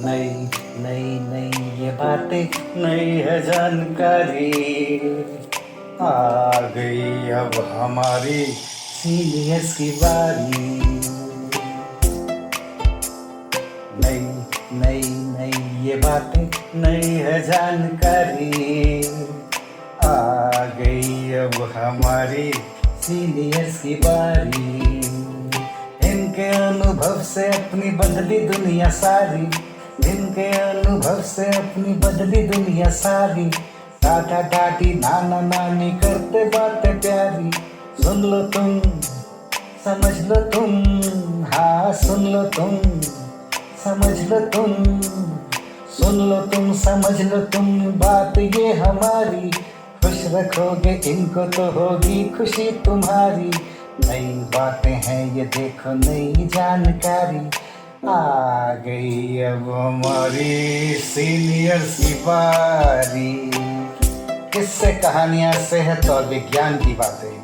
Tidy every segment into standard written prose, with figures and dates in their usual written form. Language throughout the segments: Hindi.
नई नई नई ये बातें नई है जानकारी, आ गई अब हमारी सीनियर्स की बारी। नई नई नई ये बातें नई है जानकारी, आ गई अब हमारी सीनियर्स की बारी। इनके अनुभव से अपनी बदली दुनिया सारी, इनके अनुभव से अपनी बदली दुनिया सारी। टाटा टाटी नाना नानी करते बातें प्यारी, सुन लो तुम समझ लो तुम, हाँ सुन लो तुम समझ लो तुम, सुन लो तुम समझ लो तुम, बात ये हमारी। खुश रखोगे इनको तो होगी खुशी तुम्हारी। नई बातें हैं ये देखो नई जानकारी, आ गई अब हमारी सीनियर्स की बारी। किस्से कहानियां सेहत और विज्ञान की बातें,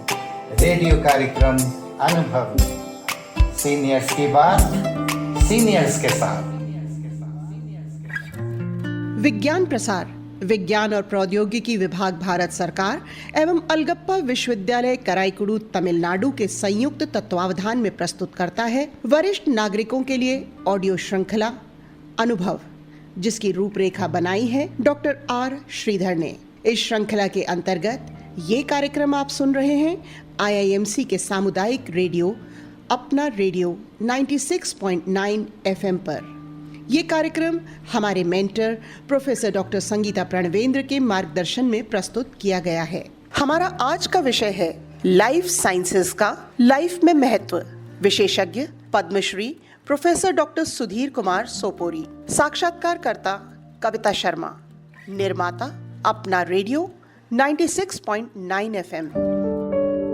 रेडियो कार्यक्रम अनुभव में सीनियर्स की बात सीनियर्स के साथ। विज्ञान प्रसार विज्ञान और प्रौद्योगिकी विभाग भारत सरकार एवं अलगप्पा विश्वविद्यालय कराईकुड़ू तमिलनाडु के संयुक्त तत्वावधान में प्रस्तुत करता है वरिष्ठ नागरिकों के लिए ऑडियो श्रृंखला अनुभव, जिसकी रूपरेखा बनाई है डॉक्टर आर श्रीधर ने। इस श्रृंखला के अंतर्गत ये कार्यक्रम आप सुन रहे हैं IIMC के सामुदायिक रेडियो अपना रेडियो 96.9 FM पर। ये कार्यक्रम हमारे mentor professor doctor Sangeeta Pranvendra के मार्गदर्शन में प्रस्तुत किया गया है। हमारा आज का विषय है लाइफ साइंसेज का लाइफ में महत्व। विशेषज्ञ पद्मश्री प्रोफेसर डॉक्टर सुधीर कुमार सोपोरी, साक्षात्कारकर्ता कविता शर्मा, निर्माता अपना रेडियो 96.9 FM।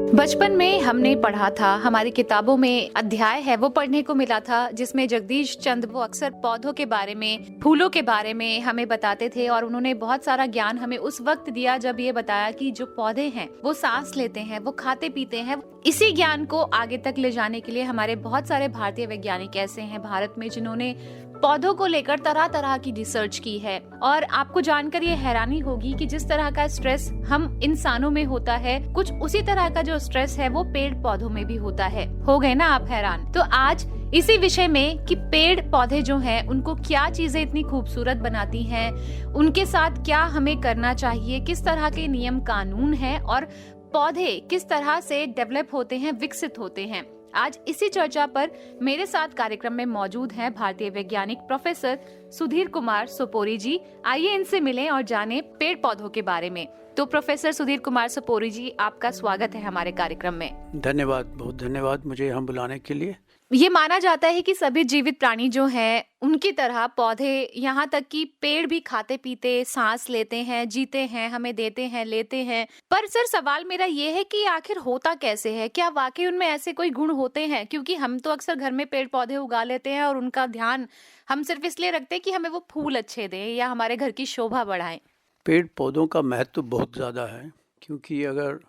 बचपन में हमने पढ़ा था, हमारी किताबों में अध्याय है वो पढ़ने को मिला था, जिसमें जगदीश चंद्र वो अक्सर पौधों के बारे में, फूलों के बारे में हमें बताते थे। और उन्होंने बहुत सारा ज्ञान हमें उस वक्त दिया जब ये बताया कि जो पौधे हैं वो सांस लेते हैं, वो खाते पीते हैं। इसी ज्ञान को आगे तक ले जाने के लिए हमारे बहुत सारे भारतीय वैज्ञानिक ऐसे हैं भारत में जिन्होंने पौधों को लेकर तरह तरह की रिसर्च की है। और आपको जानकर ये हैरानी होगी कि जिस तरह का स्ट्रेस हम इंसानों में होता है, कुछ उसी तरह का जो स्ट्रेस है वो पेड़ पौधों में भी होता है। हो गए ना आप हैरान? तो आज इसी विषय में कि पेड़ पौधे जो हैं उनको क्या चीजें इतनी खूबसूरत बनाती हैं, उनके साथ क्या हमें करना चाहिए, किस तरह के नियम कानून हैं और पौधे किस तरह से डेवलप होते हैं, विकसित होते हैं। आज इसी चर्चा पर मेरे साथ कार्यक्रम में मौजूद हैं भारतीय वैज्ञानिक प्रोफेसर सुधीर कुमार सोपोरी जी। आइए इनसे मिलें और जानें पेड़ पौधों के बारे में। तो प्रोफेसर सुधीर कुमार सोपोरी जी, आपका स्वागत है हमारे कार्यक्रम में। धन्यवाद, बहुत धन्यवाद मुझे यहाँ बुलाने के लिए। ये माना जाता है कि सभी जीवित प्राणी जो हैं उनकी तरह पौधे, यहाँ तक कि पेड़ भी खाते पीते, सांस लेते हैं, जीते हैं, हमें देते हैं, लेते हैं। पर सर सवाल मेरा ये है कि आखिर होता कैसे है? क्या वाकई उनमें ऐसे कोई गुण होते हैं? क्योंकि हम तो अक्सर घर में पेड़ पौधे उगा लेते हैं और उनका ध्यान हम सिर्फ इसलिए रखते हैं कि हमें वो फूल अच्छे दें या हमारे घर की शोभा बढ़ाएं। पेड़ पौधों का महत्व बहुत ज़्यादा है, क्योंकि अगर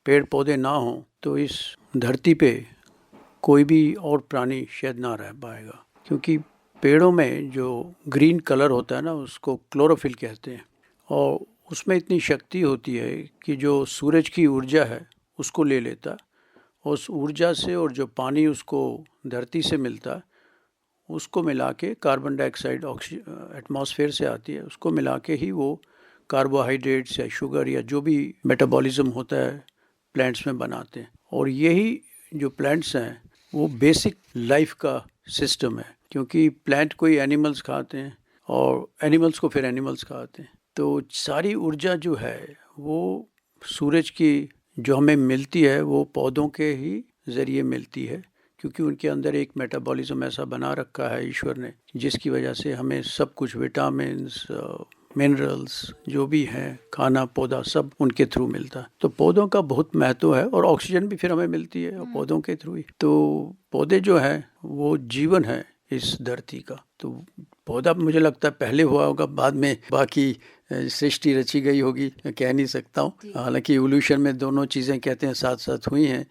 पेड़ पौधे ना हों तो इस धरती पे कोई भी और प्राणी शायद ना रह पाएगा। क्योंकि पेड़ों में जो ग्रीन कलर होता है ना, उसको क्लोरोफिल कहते हैं, और उसमें इतनी शक्ति होती है कि जो सूरज की ऊर्जा है उसको ले लेता है। उस ऊर्जा से और जो पानी उसको धरती से मिलता है उसको मिला के, कार्बन डाइऑक्साइड एटमॉस्फेयर से आती है, उसको मिला के ही वो कार्बोहाइड्रेट्स या शुगर या जो भी मेटाबॉलिज्म होता है प्लांट्स में बनाते हैं। और यही जो प्लांट्स हैं वो बेसिक लाइफ का सिस्टम है, क्योंकि प्लांट कोई एनिमल्स खाते हैं और एनिमल्स को फिर एनिमल्स खाते हैं। तो सारी ऊर्जा जो है वो सूरज की जो हमें मिलती है वो पौधों के ही ज़रिए मिलती है, क्योंकि उनके अंदर एक मेटाबॉलिज्म ऐसा बना रखा है ईश्वर ने, जिसकी वजह से हमें सब कुछ विटामिन्स, मिनरल्स जो भी हैं, खाना पौधा सब उनके थ्रू मिलता है। तो पौधों का बहुत महत्व है और ऑक्सीजन भी फिर हमें मिलती है और पौधों के थ्रू ही। तो पौधे जो है वो जीवन है इस धरती का। तो पौधा मुझे लगता है पहले हुआ होगा, बाद में बाकी सृष्टि रची गई होगी, कह नहीं सकता हूँ। हालांकि इवोल्यूशन में दोनों चीज़ें कहते हैं साथ साथ हुई हैं,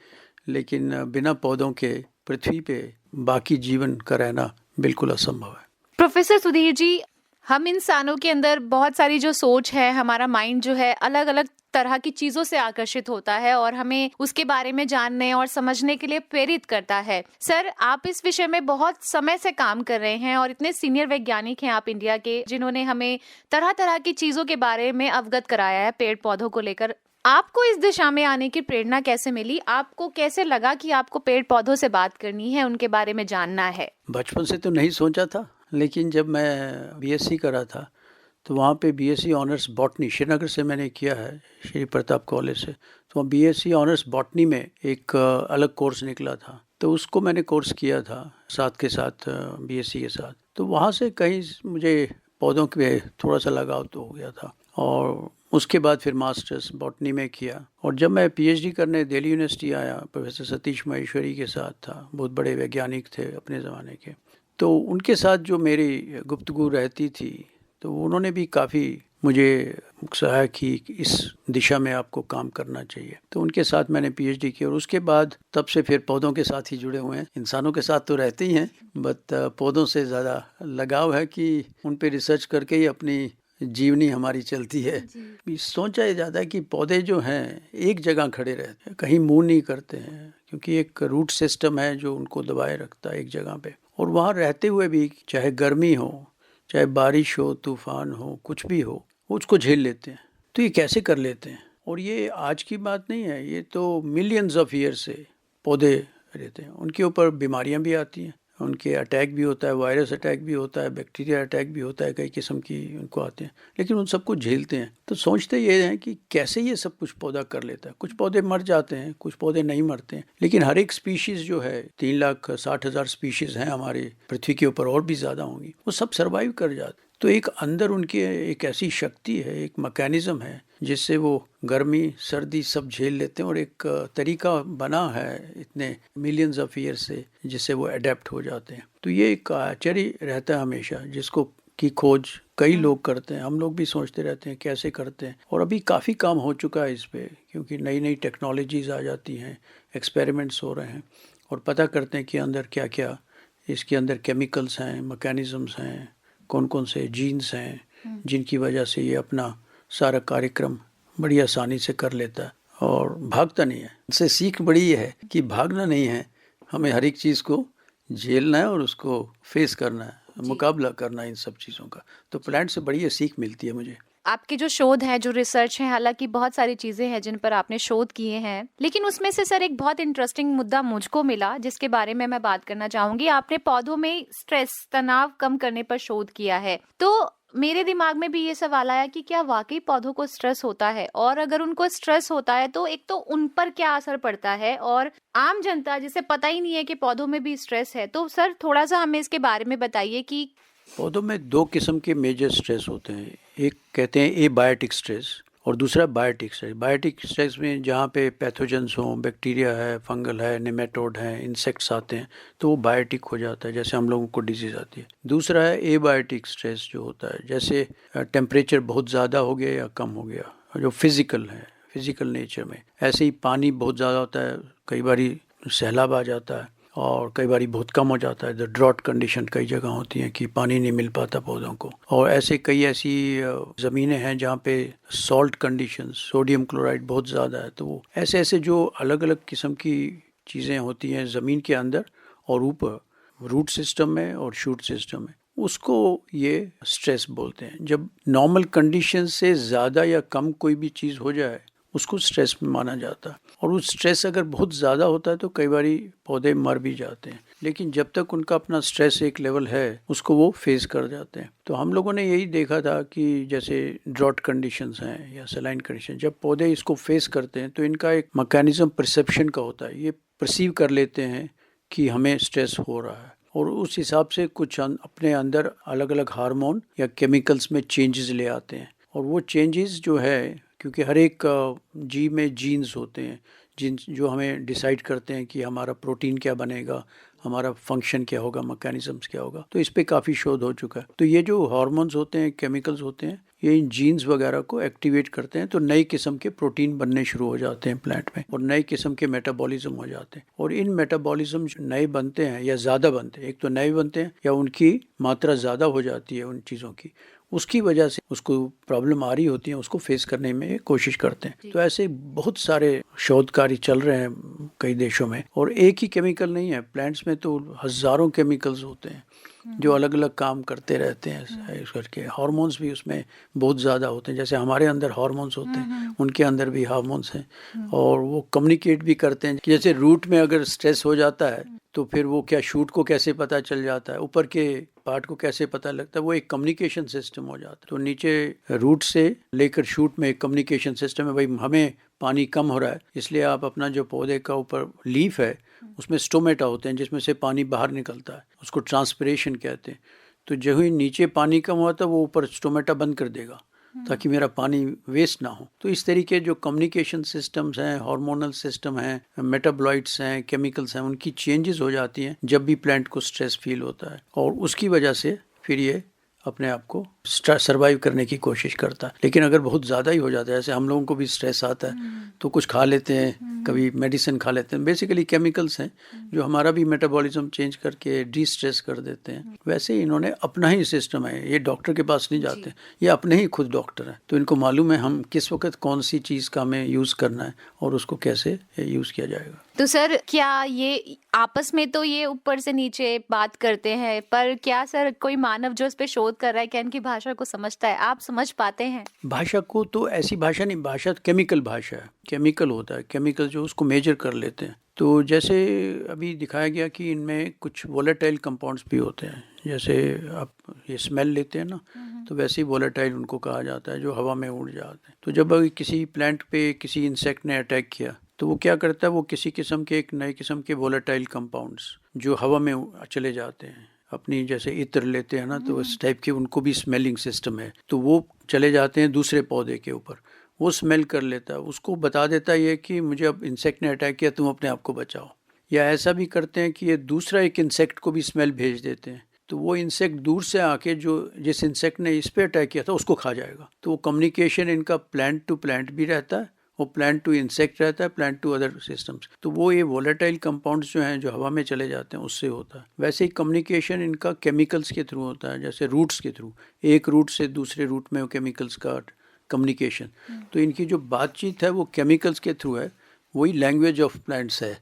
लेकिन बिना पौधों के पृथ्वी पे बाकी जीवन का रहना बिल्कुल असंभव है। प्रोफेसर सुधीर जी, हम इंसानों के अंदर बहुत सारी जो सोच है, हमारा माइंड जो है अलग अलग तरह की चीजों से आकर्षित होता है और हमें उसके बारे में जानने और समझने के लिए प्रेरित करता है। सर, आप इस विषय में बहुत समय से काम कर रहे हैं और इतने सीनियर वैज्ञानिक हैं आप इंडिया के, जिन्होंने हमें तरह तरह की चीजों के बारे में अवगत कराया है पेड़ पौधों को लेकर। आपको इस दिशा में आने की प्रेरणा कैसे मिली? आपको कैसे लगा कि आपको पेड़ पौधों से बात करनी है, उनके बारे में जानना है? बचपन से तो नहीं सोचा था, लेकिन जब मैं बीएससी करा था तो वहाँ पे बीएससी ऑनर्स बॉटनी श्रीनगर से मैंने किया है, श्री प्रताप कॉलेज से। तो वहाँ बीएससी ऑनर्स बॉटनी में एक अलग कोर्स निकला था, तो उसको मैंने कोर्स किया था साथ के साथ बीएससी के साथ। तो वहाँ से कहीं मुझे पौधों के थोड़ा सा लगाव तो हो गया था, और उसके बाद फिर मास्टर्स बॉटनी में किया। और जब मैं पीएचडी करने दिल्ली यूनिवर्सिटी आया, प्रोफेसर सतीश महेश्वरी के साथ था, बहुत बड़े वैज्ञानिक थे अपने ज़माने के। तो उनके साथ जो मेरी गुफ्तगू रहती थी, तो उन्होंने भी काफ़ी मुझे सहायता की कि इस दिशा में आपको काम करना चाहिए। तो उनके साथ मैंने पीएचडी की, और उसके बाद तब से फिर पौधों के साथ ही जुड़े हुए हैं। इंसानों के साथ तो रहते ही हैं, बट पौधों से ज़्यादा लगाव है कि उन पे रिसर्च करके ही अपनी जीवनी हमारी चलती है। सोचा जाता है कि पौधे जो हैं एक जगह खड़े रहते हैं, कहीं मूव नहीं करते हैं, क्योंकि एक रूट सिस्टम है जो उनको दबाए रखता है एक जगह पे। और वहाँ रहते हुए भी चाहे गर्मी हो, चाहे बारिश हो, तूफान हो, कुछ भी हो, वो उसको झेल लेते हैं। तो ये कैसे कर लेते हैं? और ये आज की बात नहीं है, ये तो मिलियंस ऑफ ईयर से पौधे रहते हैं। उनके ऊपर बीमारियां भी आती हैं, उनके अटैक भी होता है, वायरस अटैक भी होता है, बैक्टीरिया अटैक भी होता है, कई किस्म की उनको आते हैं, लेकिन उन सबको झेलते हैं। तो सोचते ये हैं कि कैसे ये सब कुछ पौधा कर लेता है। कुछ पौधे मर जाते हैं, कुछ पौधे नहीं मरते हैं, लेकिन हर एक स्पीशीज़ जो है, 3,60,000 स्पीशीज़ हैं हमारी पृथ्वी के ऊपर, और भी ज़्यादा होंगी, वो सब सर्वाइव कर जाते। तो एक अंदर उनके एक ऐसी शक्ति है, एक मैकेनिज्म है, जिससे वो गर्मी सर्दी सब झेल लेते हैं, और एक तरीका बना है इतने मिलियंस ऑफ ईयर से, जिससे वो अडेप्ट हो जाते हैं। तो ये एक आश्चर्य रहता है हमेशा, जिसको की खोज कई लोग करते हैं। हम लोग भी सोचते रहते हैं कैसे करते हैं, और अभी काफ़ी काम हो चुका है इस पे, क्योंकि नई नई टेक्नोलॉजीज़ आ जाती हैं, एक्सपेरिमेंट्स हो रहे हैं, और पता करते हैं कि अंदर क्या क्या इसके अंदर केमिकल्स हैं, मैकेनिज़म्स हैं, कौन कौन से जीन्स हैं जिनकी वजह से ये अपना सारा कार्यक्रम बड़ी आसानी से कर लेता है और भागता नहीं है। इससे सीख बड़ी है कि भागना नहीं है, हमें हर एक चीज़ को झेलना है और उसको फेस करना है, मुकाबला करना है इन सब चीज़ों का। तो प्लांट से बड़ी सीख मिलती है मुझे। आपके जो शोध है, जो रिसर्च है, हालांकि बहुत सारी चीजें हैं जिन पर आपने शोध किए हैं, लेकिन उसमें से सर एक बहुत इंटरेस्टिंग मुद्दा मुझको मिला, जिसके बारे में मैं बात करना चाहूंगी। आपने पौधों में स्ट्रेस, तनाव कम करने पर शोध किया है। तो मेरे दिमाग में भी ये सवाल आया कि क्या वाकई पौधों को स्ट्रेस होता है, और अगर उनको स्ट्रेस होता है तो एक तो उन पर क्या असर पड़ता है, और आम जनता जिसे पता ही नहीं है कि पौधों में भी स्ट्रेस है, तो सर थोड़ा सा हमें इसके बारे में बताइए कि पौधों में दो किस्म के मेजर स्ट्रेस होते हैं। एक कहते हैं एबायोटिक स्ट्रेस, और दूसरा बायोटिक स्ट्रेस। बायोटिक स्ट्रेस में जहाँ पे पैथोजेंस हों, बैक्टीरिया है, फंगल है, नेमेटोड है, इंसेक्ट्स आते हैं, तो वो बायोटिक हो जाता है, जैसे हम लोगों को डिजीज़ आती है। दूसरा है एबायोटिक स्ट्रेस, जो होता है जैसे टेम्परेचर बहुत ज़्यादा हो गया या कम हो गया, जो फिज़िकल है, फिज़िकल नेचर में। ऐसे ही पानी बहुत ज़्यादा होता है, कई बारी सैलाब आ जाता है, और कई बारी बहुत कम हो जाता है। द ड्रॉट कंडीशन कई जगह होती हैं कि पानी नहीं मिल पाता पौधों को। और ऐसे कई ऐसी ज़मीनें हैं जहाँ पे सॉल्ट कंडीशन, सोडियम क्लोराइड बहुत ज़्यादा है। तो ऐसे ऐसे जो अलग अलग किस्म की चीज़ें होती हैं ज़मीन के अंदर और ऊपर, रूट सिस्टम में और शूट सिस्टम में, उसको ये स्ट्रेस बोलते हैं। जब नॉर्मल कंडीशन से ज़्यादा या कम कोई भी चीज़ हो जाए, उसको स्ट्रेस में माना जाता है। और वो स्ट्रेस अगर बहुत ज़्यादा होता है तो कई बारी पौधे मर भी जाते हैं, लेकिन जब तक उनका अपना स्ट्रेस एक लेवल है, उसको वो फेस कर जाते हैं। तो हम लोगों ने यही देखा था कि जैसे ड्रॉट कंडीशंस हैं या सलाइन कंडीशन, जब पौधे इसको फेस करते हैं तो इनका एक मैकेनिज्म परसेप्शन का होता है। ये परसीव कर लेते हैं कि हमें स्ट्रेस हो रहा है, और उस हिसाब से कुछ अपने अंदर अलग अलग हार्मोन या केमिकल्स में चेंजेस ले आते हैं। और वो चेंजेस जो है, क्योंकि हर एक जीव में जीन्स होते हैं, जीन्स जो हमें डिसाइड करते हैं कि हमारा प्रोटीन क्या बनेगा, हमारा फंक्शन क्या होगा, मैकेनिज्म्स क्या होगा। तो इस पे काफ़ी शोध हो चुका है। तो ये जो हार्मोन्स होते हैं, केमिकल्स होते हैं, ये इन जीन्स वगैरह को एक्टिवेट करते हैं, तो नई किस्म के प्रोटीन बनने शुरू हो जाते हैं प्लांट में, और नई किस्म के मेटाबॉलिज्म हो जाते हैं। और इन मेटाबॉलिज्म नए बनते हैं या ज़्यादा बनते हैं, एक तो नए बनते हैं या उनकी मात्रा ज़्यादा हो जाती है उन चीज़ों की, उसकी वजह से उसको प्रॉब्लम आ रही होती है, उसको फेस करने में कोशिश करते हैं। तो ऐसे बहुत सारे शोध कार्य चल रहे हैं कई देशों में, और एक ही केमिकल नहीं है, प्लांट्स में तो हज़ारों केमिकल्स होते हैं जो अलग अलग काम करते रहते हैं। इस करके हार्मोन्स भी उसमें बहुत ज़्यादा होते हैं, जैसे हमारे अंदर हार्मोन्स होते हैं, उनके अंदर भी हार्मोन्स हैं, और वो कम्युनिकेट भी करते हैं। जैसे रूट में अगर स्ट्रेस हो जाता है तो फिर वो क्या शूट को कैसे पता चल जाता है, ऊपर के पार्ट को कैसे पता लगता है, वो एक कम्युनिकेशन सिस्टम हो जाता है। तो नीचे रूट से लेकर शूट में एक कम्युनिकेशन सिस्टम है, भाई हमें पानी कम हो रहा है, इसलिए आप अपना जो पौधे का ऊपर लीफ है उसमें स्टोमेटा होते हैं जिसमें से पानी बाहर निकलता है, उसको ट्रांसपिरेशन कहते हैं। तो जो ही नीचे पानी कम हुआ था वो ऊपर स्टोमेटा बंद कर देगा ताकि मेरा पानी वेस्ट ना हो। तो इस तरीके जो कम्युनिकेशन सिस्टम्स हैं, हार्मोनल सिस्टम हैं, मेटाबॉलाइट्स हैं, केमिकल्स हैं, उनकी चेंजेस हो जाती हैं जब भी प्लांट को स्ट्रेस फील होता है, और उसकी वजह से फिर ये अपने आप को सर्वाइव करने की कोशिश करता है। लेकिन अगर बहुत ज़्यादा ही हो जाता है, जैसे हम लोगों को भी स्ट्रेस आता है तो कुछ खा लेते हैं, कभी मेडिसिन खा लेते हैं, बेसिकली केमिकल्स हैं जो हमारा भी मेटाबॉलिज्म चेंज करके डी स्ट्रेस कर देते हैं। वैसे ही इन्होंने अपना ही सिस्टम है, ये डॉक्टर के पास नहीं जाते, ये अपने ही खुद डॉक्टर हैं, तो इनको मालूम है हम किस वक्त कौन सी चीज़ का हमें यूज़ करना है और उसको कैसे यूज़ किया जाएगा। तो सर क्या ये आपस में तो ये ऊपर से नीचे बात करते हैं, पर क्या सर कोई मानव जो इस पे शोध कर रहा है क्या इनकी भाषा को समझता है? आप समझ पाते हैं भाषा को? तो ऐसी भाषा नहीं, भाषा केमिकल भाषा है, केमिकल होता है, केमिकल जो उसको मेजर कर लेते हैं। तो जैसे अभी दिखाया गया कि इनमें कुछ वोलेटाइल कंपाउंड्स भी होते हैं, जैसे आप ये स्मेल लेते हैं ना, तो वैसे ही वोलेटाइल उनको कहा जाता है, जो हवा में उड़ जाते हैं। तो जब अभी किसी प्लांट पे किसी इंसेक्ट ने अटैक किया तो वो क्या करता है, वो किसी किस्म के एक नए किस्म के वोलेटाइल कंपाउंड्स जो हवा में चले जाते हैं, अपनी जैसे इत्र लेते हैं ना, तो इस टाइप के उनको भी स्मेलिंग सिस्टम है, तो वो चले जाते हैं दूसरे पौधे के ऊपर, वो स्मेल कर लेता है, उसको बता देता है ये कि मुझे अब इंसेक्ट ने अटैक किया, तुम अपने आप को बचाओ। या ऐसा भी करते हैं कि ये दूसरा एक इंसेक्ट को भी स्मेल भेज देते हैं, तो वो इंसेक्ट दूर से आके जो जिस इंसेक्ट ने इस पे अटैक किया था उसको खा जाएगा। तो वो कम्युनिकेशन इनका प्लांट टू प्लांट भी रहता है, वो प्लांट टू इंसेक्ट रहता है, प्लांट टू अदर सिस्टम्स। तो वो ये वोलेटाइल कंपाउंड्स जो हैं जो हवा में चले जाते हैं उससे होता है। वैसे ही कम्युनिकेशन इनका केमिकल्स के थ्रू होता है, जैसे रूट्स के थ्रू, एक रूट से दूसरे रूट में केमिकल्स का कम्युनिकेशन। तो इनकी जो बातचीत है वो केमिकल्स के थ्रू है, वही लैंग्वेज ऑफ प्लांट्स है।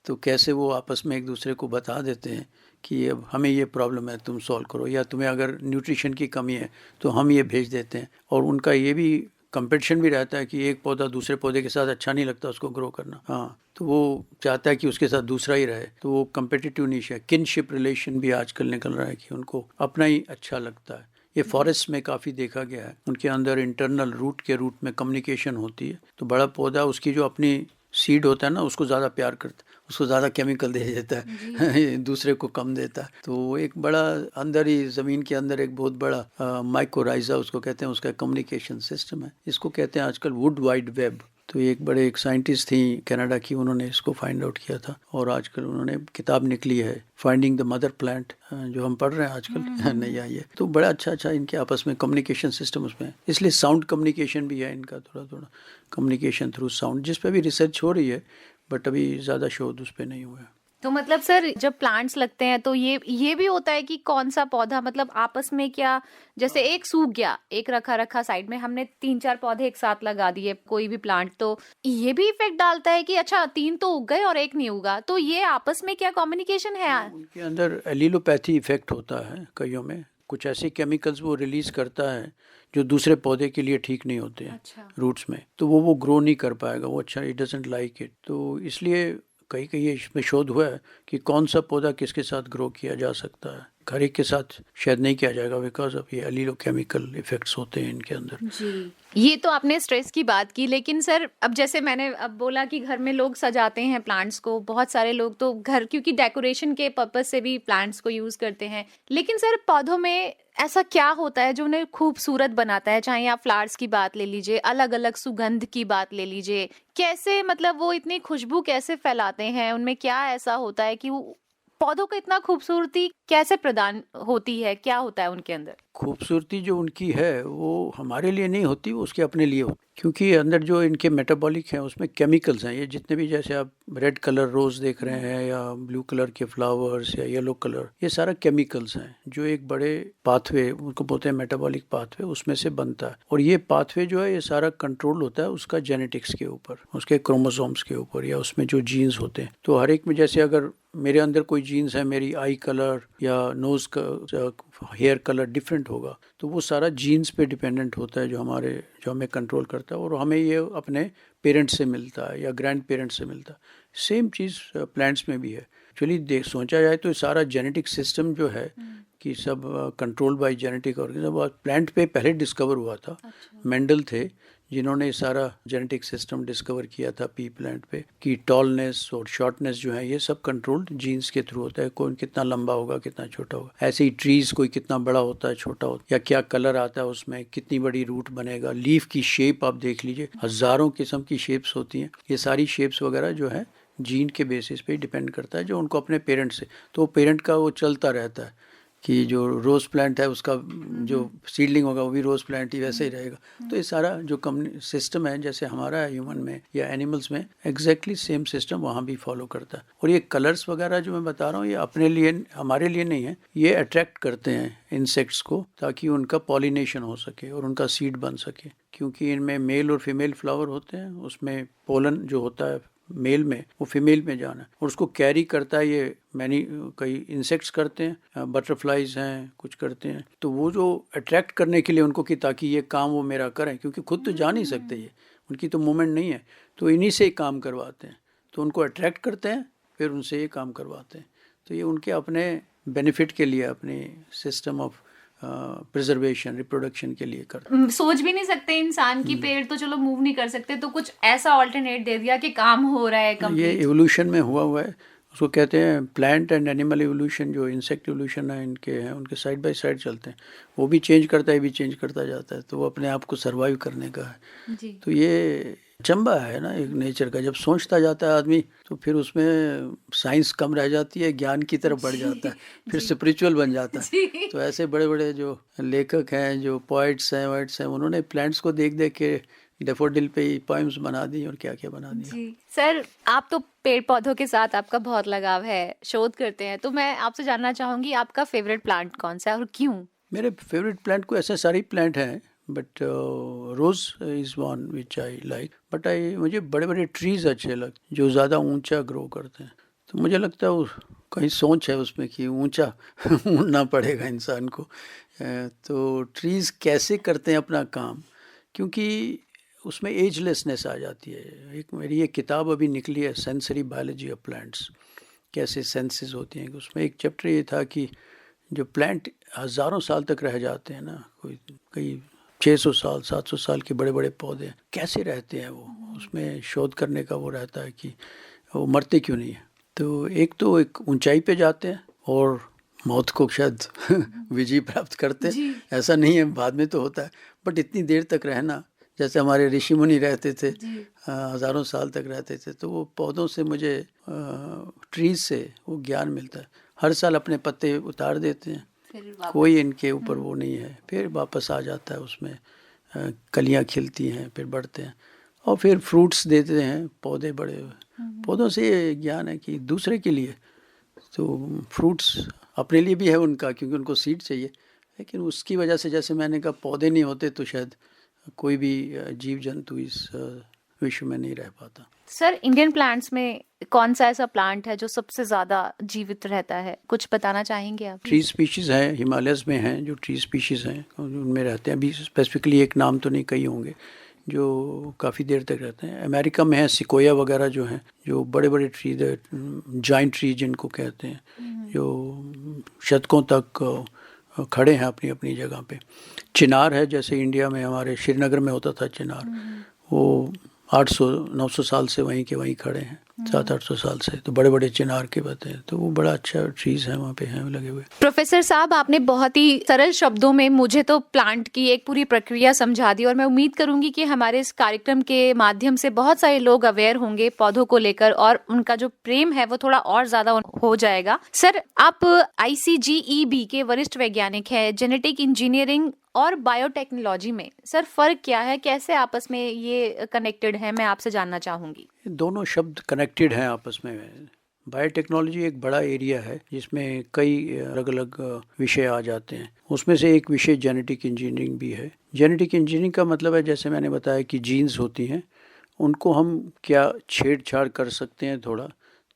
तो कैसे वो आपस में एक दूसरे को बता देते हैं कि अब हमें ये प्रॉब्लम है, तुम सॉल्व करो, या तुम्हें अगर न्यूट्रिशन की कमी है तो हम ये भेज देते हैं। और उनका ये भी कंपटीशन भी रहता है कि एक पौधा दूसरे पौधे के साथ अच्छा नहीं लगता उसको ग्रो करना, हाँ, तो वो चाहता है कि उसके साथ दूसरा ही रहे, तो वो कम्पिटिटिव नेचर, किनशिप रिलेशन भी आजकल निकल रहा है कि उनको अपना ही अच्छा लगता है। ये फॉरेस्ट में काफ़ी देखा गया है, उनके अंदर इंटरनल रूट के रूट में कम्युनिकेशन होती है। तो बड़ा पौधा उसकी जो अपनी सीड होता है ना, उसको ज़्यादा प्यार करता है, उसको ज़्यादा केमिकल दे देता है दूसरे को कम देता है। तो एक बड़ा अंदर ही ज़मीन के अंदर एक बहुत बड़ा माइकोराइजा उसको कहते हैं, उसका कम्युनिकेशन सिस्टम है। इसको कहते हैं आजकल वुड वाइड वेब। तो एक साइंटिस्ट थी कनाडा की, उन्होंने इसको फाइंड आउट किया था, और आजकल उन्होंने किताब निकली है फाइंडिंग द मदर प्लांट, जो हम पढ़ रहे हैं आजकल नहीं आई है। तो बड़ा अच्छा इनके आपस में कम्युनिकेशन सिस्टम उसमें है, इसलिए साउंड कम्युनिकेशन भी है इनका, थोड़ा कम्युनिकेशन थ्रू साउंड, जिस पे भी रिसर्च हो रही है, बट अभी ज़्यादा शोध उस पर नहीं हुआ है। तो मतलब सर जब प्लांट्स लगते हैं तो ये भी होता है कि कौन सा पौधा मतलब आपस में क्या, जैसे एक सूख गया, एक रखा साइड में, हमने 3-4 पौधे एक साथ लगा दिए कोई भी प्लांट, तो ये भी इफेक्ट डालता है कि अच्छा 3 तो उग गए और एक नहीं उगा, तो ये आपस में क्या कम्युनिकेशन है? उनके अंदर एलिलोपैथी इफेक्ट होता है कईयों में, कुछ ऐसे केमिकल्स वो रिलीज करता है जो दूसरे पौधे के लिए ठीक नहीं होते हैं। अच्छा। रूट्स में, तो वो ग्रो नहीं कर पाएगा, वो अच्छा इट डजंट लाइक इट। तो इसलिए कई इसमें शोध हुआ है कि कौन सा पौधा किसके साथ ग्रो किया जा सकता है, हर एक के साथ शायद नहीं किया जाएगा, बिकॉज ऑफ ये एलिलोकेमिकल इफेक्ट्स होते हैं इनके अंदर जी। ये तो आपने स्ट्रेस की बात की, लेकिन सर अब जैसे मैंने अब बोला कि घर में लोग सजाते हैं प्लांट्स को, बहुत सारे लोग तो घर क्योंकि डेकोरेशन के पर्पस से भी प्लांट्स को यूज करते हैं, लेकिन सर पौधों में ऐसा क्या होता है जो उन्हें खूबसूरत बनाता है? चाहे आप फ्लावर्स की बात ले लीजिए, अलग-अलग सुगंध की बात ले लीजिए, कैसे मतलब वो इतनी खुशबू कैसे फैलाते हैं? उनमें क्या ऐसा होता है कि वो पौधों को इतना खूबसूरती कैसे प्रदान होती है? क्या होता है उनके अंदर? खूबसूरती जो उनकी है वो हमारे लिए नहीं होती, वो उसके अपने लिए होती, क्योंकि अंदर जो इनके मेटाबॉलिक हैं उसमें केमिकल्स हैं। ये जितने भी, जैसे आप रेड कलर रोज़ देख रहे हैं या ब्लू कलर के फ्लावर्स या येलो कलर, ये सारा केमिकल्स हैं जो एक बड़े पाथवे, उनको बोलते हैं मेटाबॉलिक पाथवे, उसमें से बनता है। और ये पाथवे जो है ये सारा कंट्रोल होता है उसका जेनेटिक्स के ऊपर, उसके क्रोमोसोम्स के ऊपर, या उसमें जो जीन्स होते हैं। तो हर एक में, जैसे अगर मेरे अंदर कोई जीन्स है, मेरी आई कलर या नोज़ का हेयर कलर डिफरेंट होगा, तो वो सारा जीन्स पे डिपेंडेंट होता है, जो हमें कंट्रोल करता है, और हमें ये अपने पेरेंट्स से मिलता है या ग्रैंड पेरेंट्स से मिलता है। सेम चीज़ प्लांट्स में भी है। एक्चुअली सोचा जाए तो सारा जेनेटिक सिस्टम जो है कि सब control by genetic organism plant पे पहले डिस्कवर हुआ था। मेंडल थे जिन्होंने सारा जेनेटिक सिस्टम डिस्कवर किया था पी प्लांट पे, कि टॉलनेस और शॉर्टनेस जो है ये सब कंट्रोल्ड जीन्स के थ्रू होता है। कौन कितना लंबा होगा, कितना छोटा होगा। ऐसे ही ट्रीज कोई कितना बड़ा होता है, छोटा होता है, या क्या कलर आता है उसमें, कितनी बड़ी रूट बनेगा, लीफ की शेप आप देख लीजिए, हजारों किस्म की शेप्स होती हैं। ये सारी शेप्स वगैरह जो है जीन के बेसिस पे डिपेंड करता है, जो उनको अपने पेरेंट से, तो पेरेंट का वो चलता रहता है कि जो रोज़ प्लांट है उसका जो सीडलिंग होगा वो भी रोज़ प्लांट ही वैसे ही रहेगा। तो ये सारा जो सिस्टम है, जैसे हमारा है ह्यूमन में या एनिमल्स में, एग्जैक्टली सेम सिस्टम वहाँ भी फॉलो करता है। और ये कलर्स वगैरह जो मैं बता रहा हूँ ये अपने लिए, हमारे लिए नहीं है, ये अट्रैक्ट करते हैं इंसेक्ट्स को ताकि उनका पॉलिनेशन हो सके और उनका सीड बन सके। क्योंकि इनमें मेल और फीमेल फ्लावर होते हैं, उसमें पोलन जो होता है मेल में वो फीमेल में जाना है, और उसको कैरी करता है ये कई इंसेक्ट्स करते हैं, बटरफ्लाइज हैं, कुछ करते हैं। तो वो जो अट्रैक्ट करने के लिए उनको, कि ताकि ये काम वो मेरा करें, क्योंकि खुद तो जा नहीं सकते, ये उनकी तो मूवमेंट नहीं है, तो इन्हीं से ही काम करवाते हैं। तो उनको अट्रैक्ट करते हैं, फिर उनसे ये काम करवाते हैं। तो ये उनके अपने बेनिफिट के लिए, अपने सिस्टम ऑफ प्रिजर्वेशन, रिप्रोडक्शन के लिए करते। सोच भी नहीं सकते इंसान की, पेड़ तो चलो मूव नहीं कर सकते, तो कुछ ऐसा ऑल्टरनेट दे दिया कि काम हो रहा है ये कंप्लीट। एवोल्यूशन में हुआ है, उसको कहते हैं प्लांट एंड एनिमल एवोल्यूशन। जो इंसेक्ट एवोल्यूशन है इनके हैं, उनके साइड बाय साइड चलते हैं, वो भी चेंज करता है, भी चेंज करता जाता है, तो वो अपने आप को सर्वाइव करने का है। जी। तो ये चंबा है ना एक नेचर का, जब सोचता जाता है आदमी तो फिर उसमें साइंस कम रह जाती है, ज्ञान की तरफ बढ़ जाता है, फिर स्पिरिचुअल बन जाता है। तो ऐसे बड़े बड़े जो लेखक हैं, जो पोइट्स हैं, वाइट्स हैं, उन्होंने प्लांट्स को देख देख के डेफोडिल पे ही पोएम्स बना दी और क्या क्या बना दिया। जी सर, आप तो पेड़ पौधों के साथ आपका बहुत लगाव है, शोध करते हैं, तो मैं आपसे जानना चाहूंगी आपका फेवरेट प्लांट कौन सा है और क्यों? मेरे फेवरेट प्लांट को ऐसे सारे प्लांट हैं, but rose is one which I like. But मुझे बड़े बड़े ट्रीज़ अच्छे लगते जो ज़्यादा ऊंचा ग्रो करते हैं। तो मुझे लगता है कहीं सोच है उसमें कि ऊंचा उड़ना पड़ेगा इंसान को। तो ट्रीज़ कैसे करते हैं अपना काम, क्योंकि उसमें एजलेसनेस आ जाती है। एक मेरी एक किताब अभी निकली है, सेंसरी बायोलॉजी ऑफ प्लांट्स, कैसे सेंसेस होती हैं। उसमें एक चैप्टर ये था कि जो प्लांट हज़ारों साल तक रह जाते हैं ना, कई 600 साल 700 साल के बड़े बड़े पौधे कैसे रहते हैं, वो उसमें शोध करने का वो रहता है कि वो मरते क्यों नहीं है। तो एक ऊंचाई पे जाते हैं और मौत को शायद विजय प्राप्त करते हैं, ऐसा नहीं है, बाद में तो होता है, बट इतनी देर तक रहना, जैसे हमारे ऋषि मुनि रहते थे, हज़ारों साल तक रहते थे। तो वो पौधों से मुझे, ट्रीज से वो ज्ञान मिलता है। हर साल अपने पत्ते उतार देते हैं, कोई इनके ऊपर वो नहीं है, फिर वापस आ जाता है, उसमें कलियां खिलती हैं, फिर बढ़ते हैं और फिर फ्रूट्स देते हैं, पौधे बड़े हुए। पौधों से ये ज्ञान है कि दूसरे के लिए, तो फ्रूट्स अपने लिए भी है उनका, क्योंकि उनको सीड चाहिए, लेकिन उसकी वजह से, जैसे मैंने कहा, पौधे नहीं होते तो शायद कोई भी जीव जंतु इस विश्व में नहीं रह पाता। सर, इंडियन प्लांट्स में कौन सा ऐसा प्लांट है जो सबसे ज्यादा जीवित रहता है, कुछ बताना चाहेंगे आप? ट्री स्पीशीज हैं, हिमालयस में हैं जो ट्री स्पीशीज हैं, उनमें रहते हैं। अभी स्पेसिफिकली एक नाम तो नहीं, कई होंगे जो काफ़ी देर तक रहते हैं। अमेरिका में है सिकोया वगैरह जो हैं, जो बड़े बड़े ट्री, जाइंट ट्री जिनको कहते हैं, जो शतकों तक खड़े हैं अपनी अपनी जगह पे। चिनार है, जैसे इंडिया में हमारे श्रीनगर में होता था चिनार, वो 800-900 साल से वहीं के वहीं खड़े हैं, 700-800 साल से। तो बड़े बड़े चिनार के पत्ते हैं, तो वो बड़ा अच्छा ट्रीज है वहाँ पे हैं लगे हुए। प्रोफेसर साहब, आपने बहुत ही सरल शब्दों में मुझे तो प्लांट की एक पूरी प्रक्रिया समझा दी और मैं उम्मीद करूंगी कि हमारे इस कार्यक्रम के माध्यम से बहुत सारे लोग अवेयर होंगे पौधों को लेकर और उनका जो प्रेम है वो थोड़ा और ज्यादा हो जाएगा। सर, आप ICGEB के वरिष्ठ वैज्ञानिक हैं, जेनेटिक इंजीनियरिंग और बायोटेक्नोलॉजी में सर फर्क क्या है, कैसे आपस में ये कनेक्टेड है, मैं आपसे जानना चाहूंगी। दोनों शब्द कनेक्टेड हैं आपस में। बायोटेक्नोलॉजी एक बड़ा एरिया है जिसमें कई अलग अलग विषय आ जाते हैं। उसमें से एक विषय जेनेटिक इंजीनियरिंग भी है। जेनेटिक इंजीनियरिंग का मतलब है, जैसे मैंने बताया कि जीन्स होती हैं, उनको हम क्या छेड़छाड़ कर सकते हैं थोड़ा,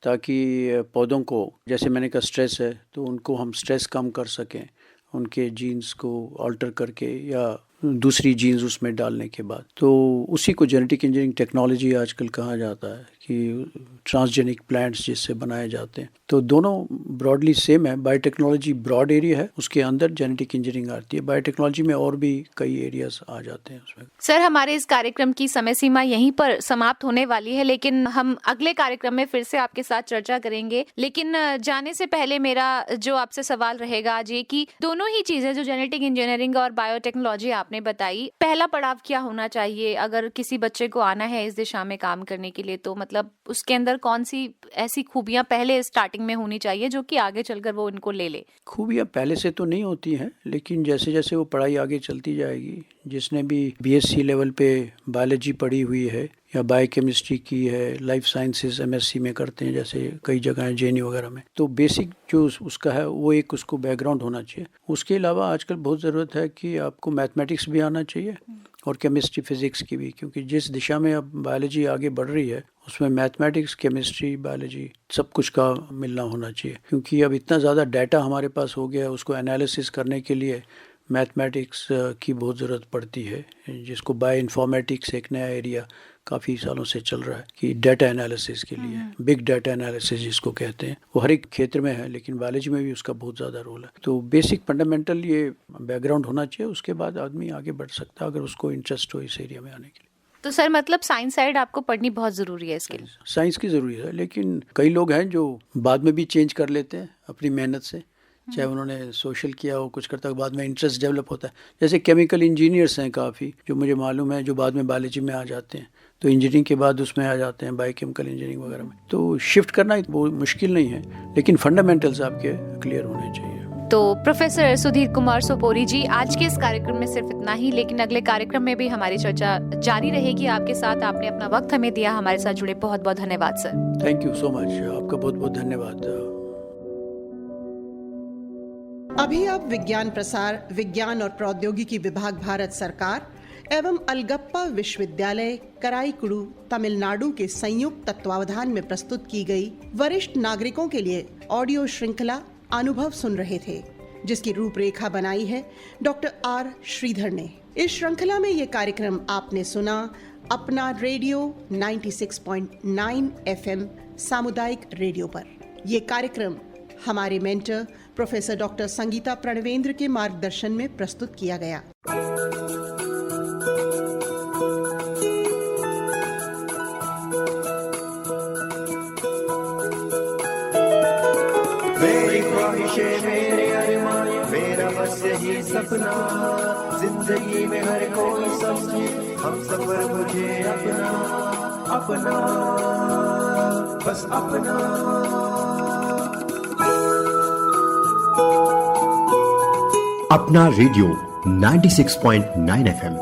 ताकि पौधों को, जैसे मैंने कहा स्ट्रेस है तो उनको हम स्ट्रेस कम कर सकें उनके जीन्स को अल्टर करके या दूसरी जीन्स उसमें डालने के बाद। तो उसी को जेनेटिक इंजीनियरिंग टेक्नोलॉजी आजकल कहा जाता है कि ट्रांसजेनिक प्लांट्स जिससे बनाए जाते हैं। तो दोनों ब्रॉडली सेम है। बायोटेक्नोलॉजी ब्रॉड एरिया है, उसके अंदर जेनेटिक इंजीनियरिंग आती है। बायोटेक्नोलॉजी में और भी कई एरियाज आ जाते हैं उसमें। सर, हमारे इस कार्यक्रम की समय सीमा यहीं पर समाप्त होने वाली है, लेकिन हम अगले कार्यक्रम में फिर से आपके साथ चर्चा करेंगे। लेकिन जाने से पहले मेरा जो आपसे सवाल रहेगा आज ये कि दोनों ही चीजें जो जेनेटिक इंजीनियरिंग और बायोटेक्नोलॉजी आपने बताई, पहला पड़ाव क्या होना चाहिए अगर किसी बच्चे को आना है इस दिशा में काम करने के लिए? तो मतलब उसके अंदर कौन सी ऐसी खूबियां पहले स्टार्टिंग में होनी चाहिए जो कि आगे चलकर वो इनको ले ले? खूबियां पहले से तो नहीं होती हैं, लेकिन जैसे जैसे वो पढ़ाई आगे चलती जाएगी, जिसने भी BSc लेवल पे बायोलॉजी पढ़ी हुई है या बायोकेमिस्ट्री की है, लाइफ साइंसेस MSc में करते हैं जैसे कई जगह है JNU वगैरह में, तो बेसिक जो उसका है वो एक उसको बैकग्राउंड होना चाहिए। उसके अलावा आजकल बहुत ज़रूरत है कि आपको मैथमेटिक्स भी आना चाहिए और केमिस्ट्री फिजिक्स की भी, क्योंकि जिस दिशा में अब बायोलॉजी आगे बढ़ रही है उसमें मैथमेटिक्स, केमिस्ट्री, बायोलॉजी सब कुछ का मिलना होना चाहिए। क्योंकि अब इतना ज़्यादा डाटा हमारे पास हो गया है, उसको एनालिसिस करने के लिए मैथमेटिक्स की बहुत ज़रूरत पड़ती है, जिसको बायो इन्फॉर्मेटिक्स एक नया एरिया काफ़ी सालों से चल रहा है कि डाटा एनालिसिस के लिए, बिग डाटा एनालिसिस जिसको कहते हैं, वो हर एक क्षेत्र में है, लेकिन बायोलॉजी में भी उसका बहुत ज़्यादा रोल है। तो बेसिक फंडामेंटल ये बैकग्राउंड होना चाहिए, उसके बाद आदमी आगे बढ़ सकता है अगर उसको इंटरेस्ट हो इस एरिया में आने के लिए। तो सर मतलब साइंस साइड आपको पढ़नी बहुत ज़रूरी है इसके लिए? साइंस की ज़रूरी है, लेकिन कई लोग हैं जो बाद में भी चेंज कर लेते हैं अपनी मेहनत से, चाहे उन्होंने सोशल किया हो, कुछ करता हो, बाद में इंटरेस्ट डेवलप होता है। जैसे केमिकल इंजीनियर्स हैं काफ़ी जो मुझे मालूम है, जो बाद में बायोलॉजी में आ जाते हैं, तो इंजीनियरिंग के बाद उसमें आ जाते हैं बायोकेमिकल इंजीनियरिंग वगैरह में। तो शिफ्ट करना बहुत मुश्किल नहीं है, लेकिन फंडामेंटल्स आपके क्लियर होने चाहिए। तो प्रोफेसर सुधीर कुमार सोपोरी जी, आज के इस कार्यक्रम में सिर्फ इतना ही, लेकिन अगले कार्यक्रम में भी हमारी चर्चा जारी रहेगी आपके साथ। आपने अपना वक्त हमें दिया, हमारे साथ जुड़े, बहुत बहुत धन्यवाद sir. Thank you so much, आपका बहुत बहुत धन्यवाद। अभी आप विज्ञान प्रसार, विज्ञान और प्रौद्योगिकी विभाग, भारत सरकार एवं अलगप्पा विश्वविद्यालय कराईकुड़ू, तमिलनाडु के संयुक्त तत्वावधान में प्रस्तुत की गई वरिष्ठ नागरिकों के लिए ऑडियो श्रृंखला अनुभव सुन रहे थे, जिसकी रूपरेखा बनाई है डॉक्टर R. श्रीधर ने। इस श्रृंखला में ये कार्यक्रम आपने सुना अपना रेडियो 96.9 FM सामुदायिक रेडियो पर। ये कार्यक्रम हमारे mentor professor doctor Sangeeta Pranvendra के मार्गदर्शन में प्रस्तुत किया गया। मेरी ख्वाहिशें, मेरे अरमान, मेरा बस यही सपना, जिंदगी में हर कोई समझे हम सफर मुझे अपना अपना, बस अपना। अपना रेडियो 96.9 FM